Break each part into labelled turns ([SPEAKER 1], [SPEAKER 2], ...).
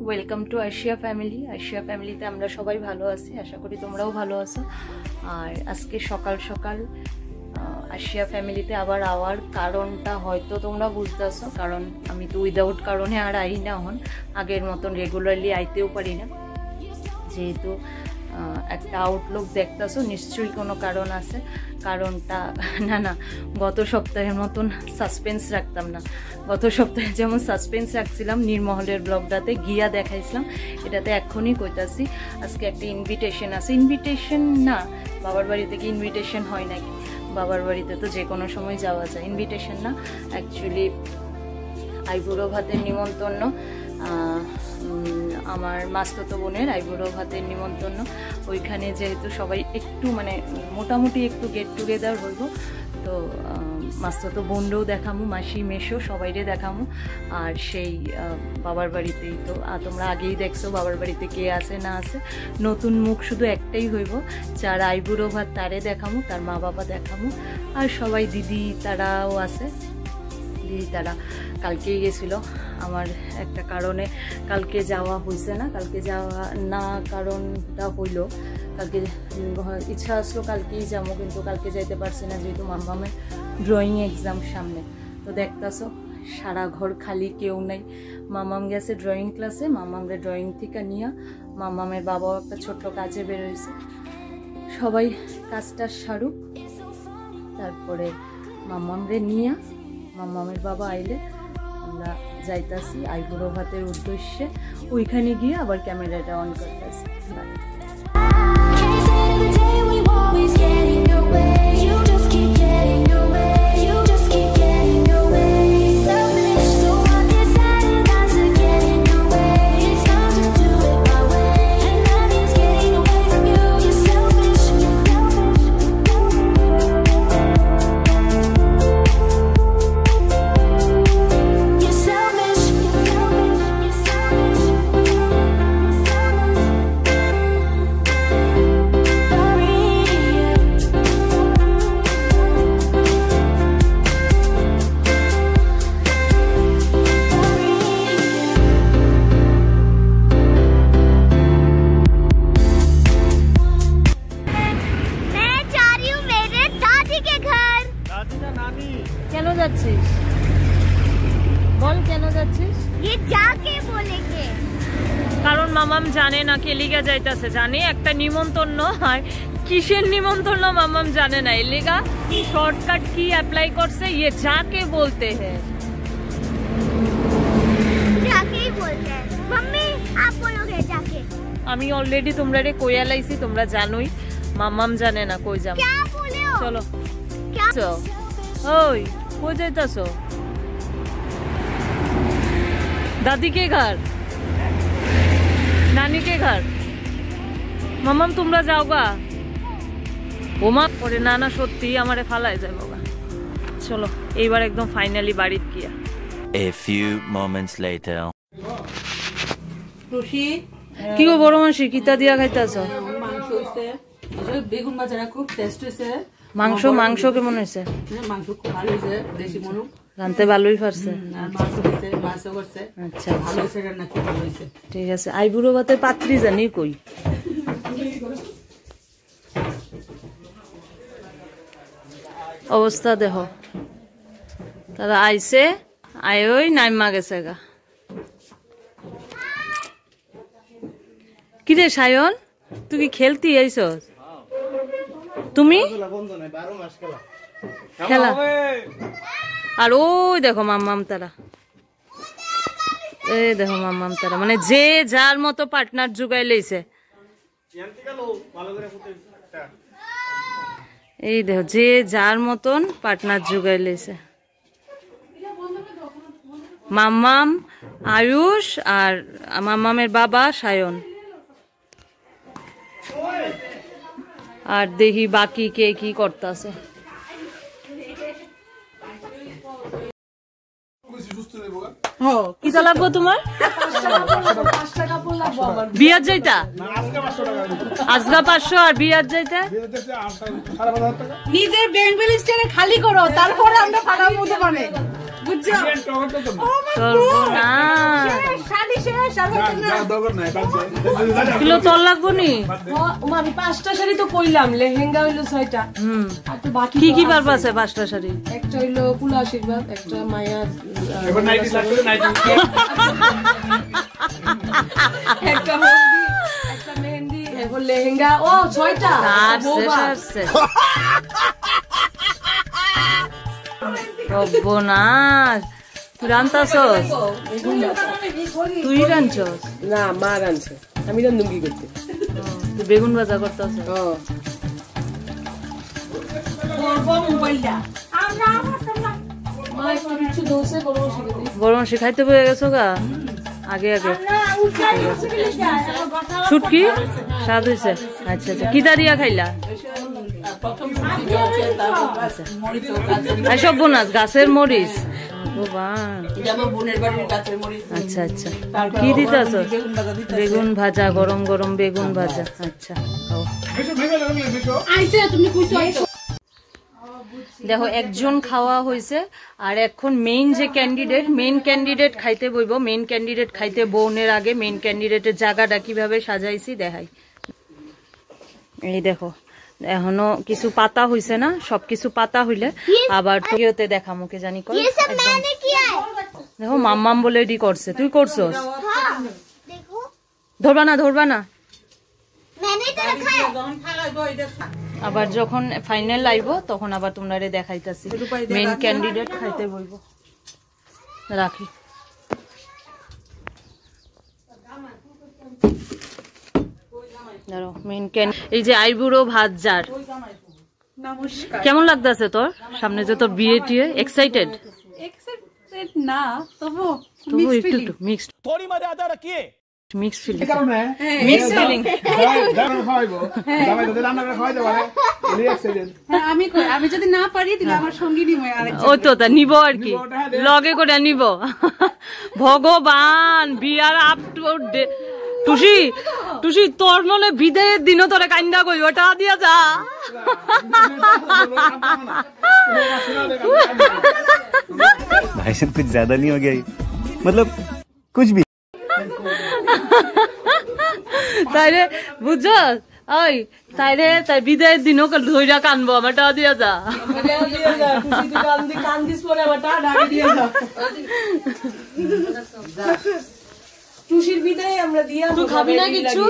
[SPEAKER 1] Welcome to Ashiya family. আশিয়া ফ্যামিলিতে আমরা সবাই ভালো আছি, আশা করি তোমরাও ভালো আছো। আর আজকে সকাল সকাল আশিয়া ফ্যামিলিতে আবার আওয়ার কারণটা হয়তো তোমরা বুঝতেছো, কারণ আমি তো উইদাউট কারণে আর আই না, হন আগের মতন রেগুলারলি আইতেও পারি না। যেহেতু একটা আউটলুক দেখতেছো, নিশ্চয়ই কোনো কারণ আছে। কারণটা না গত সপ্তাহের মতন সাসপেন্স রাখতাম না। গত সপ্তাহে যেমন সাসপেন্স রাখছিলাম নির্মহলের ব্লগটাতে গিয়া দেখাইছিলাম, এটাতে এখনই কইতাছি আজকে একটা ইনভিটেশন আছে। ইনভিটেশন না, বাবার বাড়ি থেকে ইনভিটেশন হয় নাকি? বাবার বাড়িতে তো যে কোনো সময় যাওয়া যায়। ইনভিটেশন না, অ্যাকচুয়ালি আইবুড়ো ভাতের নিমন্ত্রণ, আমার মাস্তুতো বোনের আইবুড়ো ভাতের নিমন্ত্রণ। ওইখানে যেহেতু সবাই একটু মানে মোটামুটি একটু গেট টুগেদার হইব, তো মাস্তুতো বোনরাও দেখামু, মাসি মেশো সবাইরে দেখামু। আর সেই বাবার বাড়িতেই তো তোমরা আগেই দেখছো বাবার বাড়িতে কে আছে না আছে। নতুন মুখ শুধু একটাই হইব, যার আইবুড়ো ভাত তারে দেখামু, তার মা বাবা দেখামু। আর সবাই দিদি তারাও আছে, দিদি তারা কালকেই গেছিল। আমার একটা কারণে কালকে যাওয়া হয়েছে না, কালকে যাওয়া না কারণটা হইল কালকে ইচ্ছা আসলো কালকেই যাবো, কিন্তু কালকে যাইতে পারছি না যেহেতু মাম্মামের ড্রয়িং এক্সাম সামনে। তো দেখতাছো সারা ঘর খালি, কেউ নাই। মাম্মাম গেছে ড্রয়িং ক্লাসে, মাম্মামরে ড্রয়িং থেকে নিয়ে মাম্মামের বাবাও একটা ছোট্ট কাজে বেরোইছে। সবাই কাজটা সারুক, তারপরে মাম্মামরে নিয়ে মাম্মামের বাবা আইলে আমরা যাইতাছি আইবুড়ো ভাতের উদ্দেশ্যে। ওইখানে গিয়ে আবার ক্যামেরাটা অন করতেছি। কেন যাচ্ছিস বল, কেন যাচ্ছিস? কারণ মামাম জানে না কেলিগা যাইতাছে, জানে একটা নিমন্ত্রণ, আর কিসের নিমন্ত্রণ মামাম জানে না। এলিগা শর্টকাট কি অ্যাপ্লাই করছে, ইয়ে যাকে বলতে হ্যাঁ আমি অলরেডি তোমরা রে কইয়া লাইছি, তোমরা জানোই। মামাম জানে না কই যাম। চলো ওই কই যাইতাছো? दादी के घर, नानी के घर। মামাম তোমরা যাওগা? ওমা করে না না সত্যি আমারে ফালায় যায় বাবা। চলো এইবার একদম ফাইনালি বাড়িত গিয়া।
[SPEAKER 2] A few moments later.
[SPEAKER 1] Rushi কি গো বড় মাসি কিতা দিয়া খাইতাছো?
[SPEAKER 3] মাংস হইছে, বেগুন ভাজাটা খুব টেস্ট হইছে।
[SPEAKER 1] মাংস মাংস কেমন হয়েছে?
[SPEAKER 3] মাংস খুব ভালো হয়েছে, দেশি মুরগ
[SPEAKER 1] রানতে ভালোই পারছে।
[SPEAKER 3] আচ্ছা ভালো হয়েছে, রান্না খুব ভালো হয়েছে।
[SPEAKER 1] ঠিক আছে। আইবুড়ো ভাতের পাত্রী জানি কই? অবস্থা দেখো, তারা আইছে আয় ওই নাইমা গেছে গা। কিরে সায়ন, তুই কি খেলতি আইছ? তুমি খেলা? আর ওই দেখো মাম্মাম তারা, এই দেখো মাম্মাম তারা, মানে যে যার মতো পার্টনার জুগাই লইছে। এই দেখো যে যার মতন পার্টনার জুগাই লইছে। মাম্মাম, আয়ুষ আর মাম্মামের বাবা সায়ন। আর দেখি বাকি কে কি করতেছে। কিতা লাগবো তোমার? বিয়ার যাইতা আজকা 500 আর বিয়ার যাইতা
[SPEAKER 3] নিজের ব্যাংক ব্যালেন্সটা খালি করো, তারপরে আমরা ফাড়ার মধ্যে পারে। বুঝছো
[SPEAKER 1] কিলো তোর লাগবো নি
[SPEAKER 3] আমি 5টা শাড়ি তো কইলাম, লেহেঙ্গা হইলো 6টা। আর তো বাকি
[SPEAKER 1] কি কি পারপাস আছে 5টা শাড়ি?
[SPEAKER 3] একটা হইলো কুল আশীর্বাদ, একটা মায়া, একটা হলদি, একটা মেহেন্দি, এখন লেহেঙ্গা। ও 6টা
[SPEAKER 1] সর্বনাশ। তুই রান্তাছস? তুই রাঁধছস?
[SPEAKER 3] না, মা রাঁধছে, আমি রান্ধুম কি করতে।
[SPEAKER 1] তুই বেগুন ভাজা করতেছস? বড় মাসি খাইতে বয়ে গেছো গা আগে আগে। শুটকি স্বাদ হয়েছে? আচ্ছা আচ্ছা, কি দাঁড়িয়া খাইলা? সব বোনাস গাছের মরিচ। আচ্ছা আচ্ছা, কি দিতেছ? বেগুন ভাজা, গরম গরম বেগুন ভাজা। আচ্ছা, দেখো একজন খাওয়া হয়েছে, আর এখন মেইন যে ক্যান্ডিডেট খাইতে বইব। মেইন ক্যান্ডিডেট খাইতে বোনের আগে মেইন ক্যান্ডিডেটের জায়গাটা কিভাবে সাজাইছি দেখাই। এই দেখো, এখনো কিছু পাতা হইছে না, সবকিছু পাতা হইলে আবার টোকিওতে দেখা মুখে জানি করে। দেখো মাম্মাম বলে এডি করছে, তুই করছস? ধরবা না ধরবা না। আবার যখন ফাইনাল আইব তখন আবার তোমরা দেখাইতাছি। মেইন ক্যান্ডিডেট খাইতে বলবো, রাখি। এই যে আইবুড়ো ভাত যার, কেমন লাগতেছে তোর? সামনে যে তোর বিয়ে টিয়ে এক্সাইটেড
[SPEAKER 3] না, তবু
[SPEAKER 1] একটু একটু মিক্সড,
[SPEAKER 4] थोड़ी मर्यादा रखिए।
[SPEAKER 1] Mixed feeling, mixed feeling.
[SPEAKER 3] আমি যদি না পারি তাহলে আমার সঙ্গী নিব,
[SPEAKER 1] ও তো তা নিব আর কি, লগে করে নিব। ভগবান, বিয়ার আপ টু টুসি টুসি তোর মনে বিদায়ের দিনও তোরে কান্দা কইব, ওটা দিয়া যা।
[SPEAKER 5] भाई साहब कुछ ज्यादा नहीं हो गया, मतलब कुछ भी।
[SPEAKER 1] তাইরে বুঝছ? ওই তাইরে তাই বিদায়ের দিনও ধইরা কানবো, আমার টা দিয়া যা।
[SPEAKER 3] টুসির বিদায় আমরা দিয়া।
[SPEAKER 1] তুই খাবি না কিছু?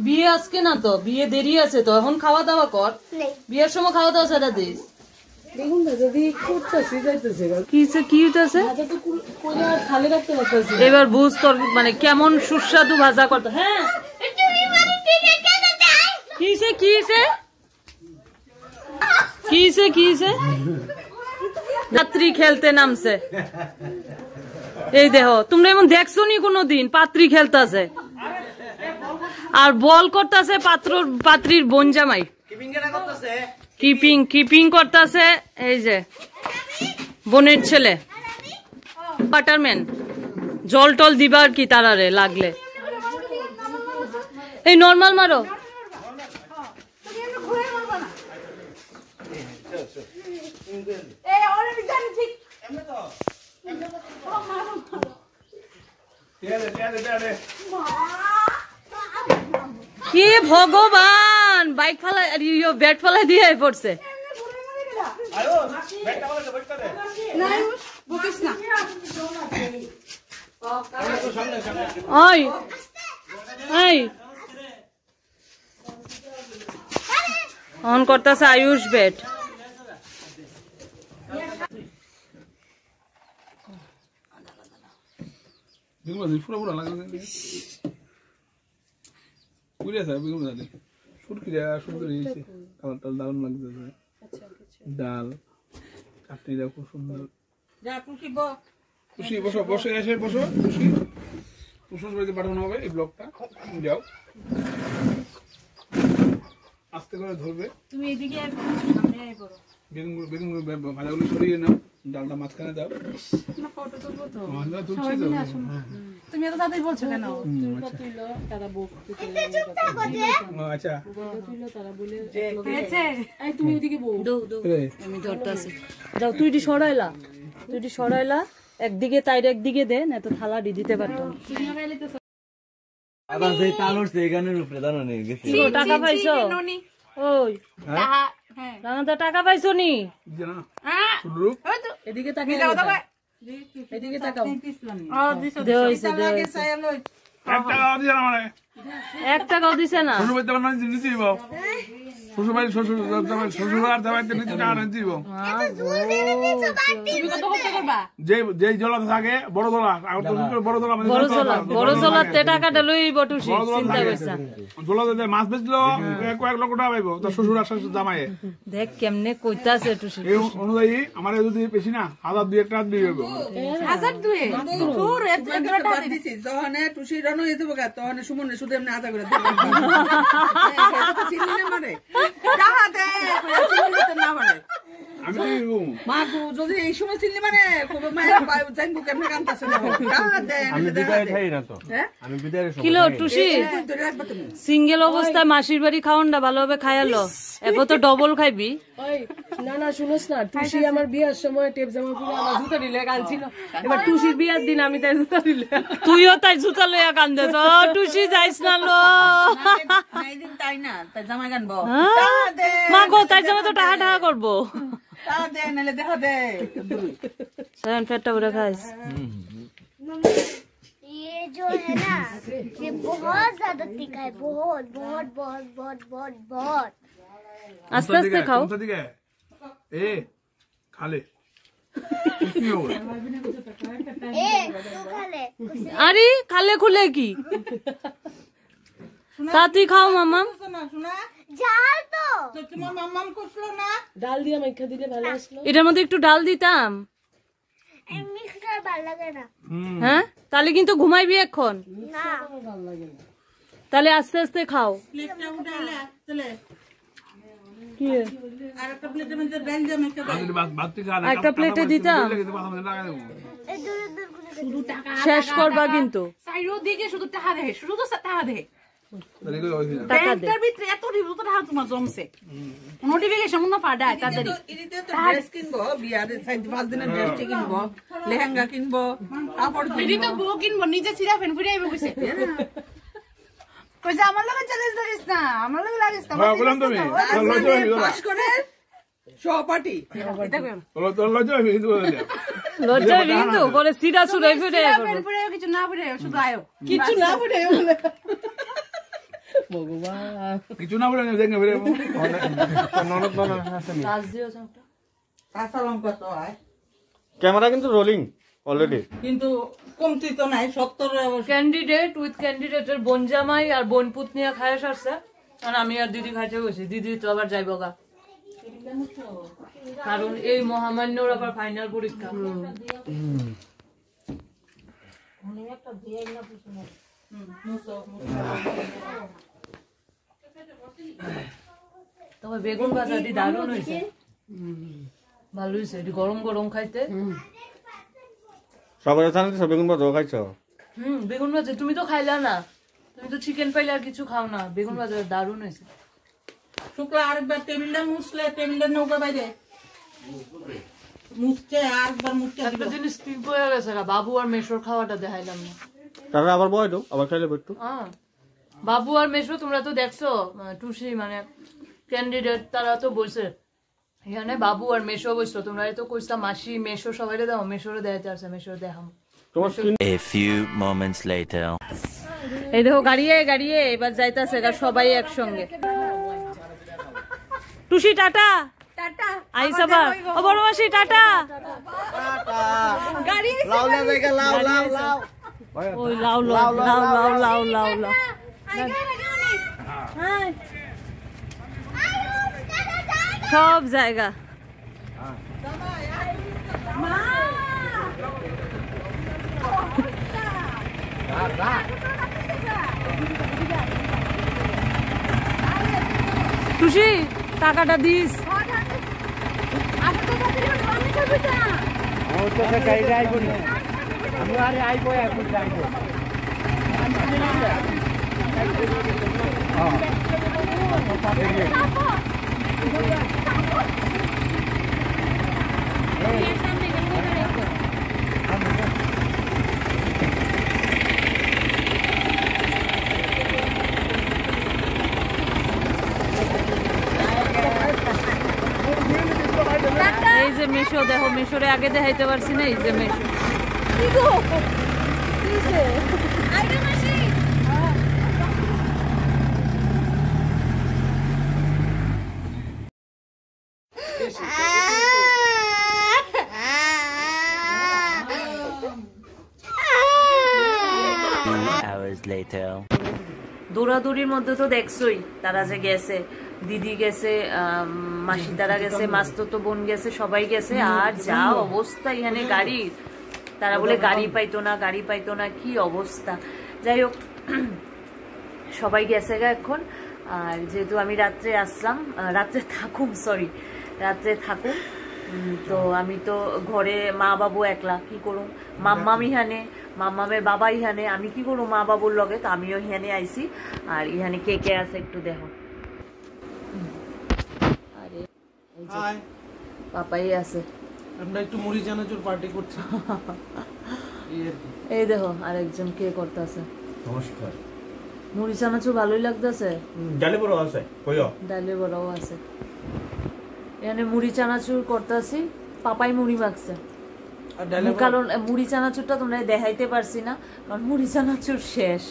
[SPEAKER 1] বিয়ে আজকে না তো, বিয়ে দেরি আছে তো, এখন খাওয়া দাওয়া কর। বিয়ের সময় খাওয়া দাওয়া সেটা দিস।
[SPEAKER 3] বেগুন ভাজা দিয়ে করতেছি, যাইতেছে
[SPEAKER 1] কি হইতেছে?
[SPEAKER 3] খালি রাখতে পারতেছি।
[SPEAKER 1] এবার বুঝ তোর মানে কেমন সুস্বাদু ভাজা করতে। হ্যাঁ, কিসে কিসে কিসে কিসে রাত্রি খেলতে নামছে। এই দেখো, তোমরা এমন দেখছো নি কোনোদিন? পাত্রী খেলতেছে আর বল করতেছে পাত্রীর বোন জামাই। কিপিং করতেছে এই যে বোনের ছেলে বাটারম্যান। জল টল দিবা আর কি তারারে লাগলে। এই নর্মাল মারো। কি ভগবান, বাইক ফালাই ব্যাট ফালাই দিয়ে পড়ছে। ওই এই অন করতেছে আয়ুষ ব্যাট।
[SPEAKER 6] ডাল চাটনিটা খুব সুন্দর। খুশি বসো, বসে এসে বসো। খুশি কুসুম বাড়িতে পাঠানো হবে এই ব্লগটা। যাও আস্তে করে ধরবে।
[SPEAKER 3] তুমি এদিকে
[SPEAKER 6] বেগুন ভাজাগুলো সরিয়ে নাও, ডালটা মাঝখানে দাও।
[SPEAKER 3] তুমি এত তাড়াতাড়ি বলছো কেন?
[SPEAKER 6] আচ্ছা
[SPEAKER 3] তুমি এদিকে বউ
[SPEAKER 1] আমি ধরতে আছি। যাও তুই এটি সরাইলা। তুই সরাইলা একদিকে তাইর একদিকে দে না তো থালা দিতে পারতাম
[SPEAKER 4] আবার সেই তালুর সেখানের উপরে দাঁড়ানো নেই গেছে
[SPEAKER 1] টাকা পাইছো ওই রানাদা টাকা পাইছো নি
[SPEAKER 3] এদিকে তাকাও এদিকে তাকাও
[SPEAKER 1] দে হইছে দে হইছে।
[SPEAKER 6] 1 টাকা দিয়ে আমারে
[SPEAKER 1] 1 টাকাও দিছে না
[SPEAKER 6] শ্বশুর বাড়িতে বানাই জিনিস দিব শ্বশুর বাড়ি শ্বশুর আর জামাইতে নিতে টাকা নিতে দিব
[SPEAKER 3] তুমি কত খরচ করবা
[SPEAKER 6] যে জলাতে থাকে বড় জলা আর তো বড় জলা মানে
[SPEAKER 1] বড় জলাতে টাকাটা লইব টুসি চিন্তা কইছা
[SPEAKER 6] জলাতে মাছ বেচলো কয়েক লক্ষ টাকা পাইবো তো শ্বশুর আর শাশুড়ি জামাইয়ে
[SPEAKER 1] দেখ কেমনে কইতাছে টুসি
[SPEAKER 6] এই অনুযায়ী আমার যদি বেশি না 1000 টাকা দিয়ে দেবো
[SPEAKER 3] 1002 তোর এত টাকা দিছি
[SPEAKER 7] যহনে টুসি রানো যেতে বগা তহনে সুমনে শুধু এমনি আজা করে দেব চিনি না মারে টাকা দে চিনি তো না মারে
[SPEAKER 6] আমি দিব
[SPEAKER 7] মা গো যদি এই সময় চিনি মানে খুব মায়ের পায় জানবো কেমনে কান্তাছে না টাকা দে
[SPEAKER 4] আমি বিদায় খাই না তো আমি বিদায়ের সময়
[SPEAKER 1] কিলো টুসি
[SPEAKER 7] ধরে রাখবা তুমি
[SPEAKER 1] সিঙ্গেল অবস্থায় মাসির বাড়ি খাওনটা ভালোভাবে খাইয়ালো এখন তো ডবল খাইবি
[SPEAKER 3] ওই না শুনোস না টুসি আমার বিয়ার সময় টেপ জামা পরে আমার জুতা দিলে কাঁদছিল এবার টুসির বিয়ার দিন আমি তাই জুতা দিলে
[SPEAKER 1] তুইও তাই জুতা লইয়া কান্দেছ টুসি যাইস না লো
[SPEAKER 7] নাইদিন তাই না তাই জামাই গানবো
[SPEAKER 1] মা গো তাই যাবে তো টাকা টাকা করবো
[SPEAKER 7] টাকা দে নালে দেখা দে
[SPEAKER 1] সেভেন ফেটটা করে খাইস
[SPEAKER 8] ये जो है ना ये बहुत ज्यादा तीखा है बहुत बहुत बहुत बहुत बहुत बहुत
[SPEAKER 1] আস্তে আস্তে খাও
[SPEAKER 6] কোনটা দিকে এ খালে কি হবে
[SPEAKER 8] ए तू खा ले
[SPEAKER 1] আরে খালে খুলে কি তাতি খাও মামাম
[SPEAKER 7] শোনা শোনা
[SPEAKER 8] झाल तो
[SPEAKER 7] তো তোমার মাম্মাম কইলো না
[SPEAKER 3] ডাল দিয়ে মাইখা দিলে ভালো আসলো
[SPEAKER 1] এটার মধ্যে একটু ডাল দিতাম
[SPEAKER 8] मिक्सर ভালো লাগে না
[SPEAKER 1] হ্যাঁ তাহলে কিন্তু ঘুমাইবি এখন
[SPEAKER 8] না
[SPEAKER 1] তাহলে আস্তে আস্তে খাও
[SPEAKER 7] প্লেটটা উঠাইলা চলে
[SPEAKER 1] কি
[SPEAKER 7] আর একটা প্লেটের মধ্যে ডাল দিয়ে মেখে দাও
[SPEAKER 6] যদি ভাত থেকে আনা
[SPEAKER 1] একটা প্লেটে দিতাম
[SPEAKER 8] এই দূর দূর করে
[SPEAKER 3] শুধু টাকা
[SPEAKER 1] শেষ করবা কিন্তু
[SPEAKER 3] সাইরো দিকে শুধু টাকা দে শুধু তো টাকা দে
[SPEAKER 1] টাকা দে
[SPEAKER 3] ব্যাংকের ভিতরে এত রিভিউ তো টাকা তোমার জমছে নোটিফিকেশন মনে পাড়া তাড়াতাড়ি
[SPEAKER 7] ইনিতে তো ড্রেস কিনবো বিয়ারে 5 দিনের ড্রেস কিনবো লেহেঙ্গা কিনবো কাপড়
[SPEAKER 3] এটি তো বউ কিনবো নিজে ছিড়া ফেন ফুড়ে আইবে কইছে কইছে আমার লগে চ্যালেঞ্জ লাগিস না আমার লগে লাগিস না
[SPEAKER 6] বললাম তুমি
[SPEAKER 7] পাস করে সহপাঠী
[SPEAKER 3] এটা কইম
[SPEAKER 1] লজ্জা কিন্তু বলে সিধা সুরে ফিরে
[SPEAKER 3] ফেন ফুড়ে কিছু না ফুড়ে শুধু আয়ো
[SPEAKER 7] কিছু না পড়ে বলে
[SPEAKER 3] ভগবান
[SPEAKER 6] কিছু না বলে দেখে ফিরে
[SPEAKER 4] ননদ ননদ আছে নি
[SPEAKER 1] কাজ দিও চাটা
[SPEAKER 7] কাঁচা লঙ্কা তো হয়
[SPEAKER 4] ক্যামেরা কিন্তু রোলিং অলরেডি
[SPEAKER 7] কিন্তু কমতি তো নাই 70
[SPEAKER 1] ক্যান্ডিডেট উইথ ক্যান্ডিডেটের বোন জামাই আর বোন পুতনিয়া খায় সারছে আর আমি আর দিদি খাইতে গেছি দিদি তো আবার যাইব গা কারণ এই মহামান্যর আবার ফাইনাল পরীক্ষা তবে বেগুন ভাজাটি দারুণ হয়েছে ভালো হয়েছে এটি গরম গরম খাইতে
[SPEAKER 4] সবাই জানেন সব বেগুন ভাজা খাইছো
[SPEAKER 1] বেগুন ভাজা তুমি তো খাইলা না তুমি তো চিকেন পাইলে আর কিছু খাও না বেগুন ভাজা দারুণ হয়েছে
[SPEAKER 7] শুক্লা আরেকবার টেবিলটা মুছলে টেবিলটা নৌকা বাইরে মুছতে আরেকবার মুছতে
[SPEAKER 1] একটা জিনিস স্কিপ হয়ে গেছে বাবু আর মেশোর খাওয়াটা দেখাইলাম না
[SPEAKER 4] তারপরে আবার বয় দাও আবার খাইলে একটু
[SPEAKER 1] বাবু আর মেশো তোমরা তো দেখছো টুসি মানে ক্যান্ডিডেট তারা তো বলছে এখানে বাবু আর মেশো বসছো তোমরা তো কইছা মাসি মেশো সবাই দাও মেশোরে দেখাতে আসছে মেশোরে দেখাম
[SPEAKER 4] তোমার
[SPEAKER 2] A few moments later.
[SPEAKER 1] এই দেখো গাড়িয়ে গাড়িয়ে এবার যাইতাছে সবাই একসঙ্গে টুসি টাটা
[SPEAKER 3] টাটা
[SPEAKER 1] আইসাবা ও বড় মাসি টাটা
[SPEAKER 3] গাড়ি
[SPEAKER 4] লাউ লাউ জায়গা লাউ লাউ লাউ
[SPEAKER 1] ওই লাউ লাউ লাউ লাউ লাউ লাউ লাউ সব জায়গা টুসি টাকাটা দিস এই যে মেশো দেখো, মেশোরে আগে দেখাইতে পারছি না, এই যে মেশো।
[SPEAKER 2] Hours later.
[SPEAKER 1] দৌড়াদৌড়ির মধ্যে তো দেখছোই তারা যে গেছে, দিদি গেছে, মাসি তারা গেছে, মাস্তুতো বোন গেছে, সবাই গেছে। আর যা অবস্থা এখানে গাড়ির, তারা বলে গাড়ি পাইতো না, গাড়ি পাইতো না, কি অবস্থা। যাই হোক, সবাই গেছে গা এখন। আর যেহেতু আমি রাত্রে আসলাম, রাত্রে থাকুম, তো আমি তো ঘরে মা বাবু একলা, কি করুম, মাম্মাম ইহানে, মাম্মামের বাবা ইহানে, আমি কি করুম মা বাবুর লগে, তো আমিও ইহানে আইছি। আর ইহানে কে কে আছে একটু দেখো। আরে পাপাই আছে,
[SPEAKER 6] আমরা একটু মুড়ি চানাচুর পার্টি করছি।
[SPEAKER 1] এই দেখো আরেকজন কে করতেছে।
[SPEAKER 4] নমস্কার।
[SPEAKER 1] মুড়ি চানাচুর ভালোই লাগতেছে,
[SPEAKER 4] ডালে বড় আছে, কইও
[SPEAKER 1] ডালে বড়াও আছে। এখানে মুড়ি চানাচুর করতেছি, পাপাই মুড়ি মাখছে। কারণ মুড়ি চানাচুরটা তোমরা দেখাইতে পারছি না, কারণ মুড়ি চানাচুর শেষ।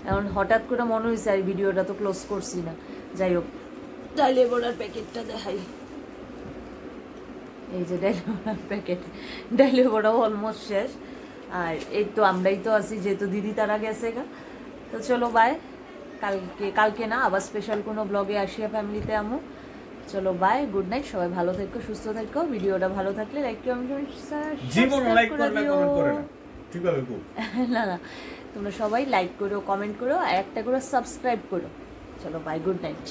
[SPEAKER 1] এখন হঠাৎ করে মনে হয়েছে আর ভিডিওটা তো ক্লোজ করছি না। যাই হোক, ডালে বড়ার প্যাকেটটা দেখাই। এই যে ডালে বড়ার প্যাকেট, ডালে বড়াও অলমোস্ট শেষ। আর এই তো আমরাই তো আছি, যেহেতু দিদি তারা গেছে গা। তো চলো বাই, কালকে না আবার স্পেশাল কোনো ব্লগে আসিয়া ফ্যামিলিতে আমু। চলো বাই, গুড নাইট, সবাই ভালো থেকো, সুস্থ থেকো। ভিডিওটা ভালো থাকলে লাইক কমেন্ট না না, তোমরা সবাই লাইক করো, কমেন্ট করো, আর একটা করে সাবস্ক্রাইব করো। চলো বাই, গুড নাইট।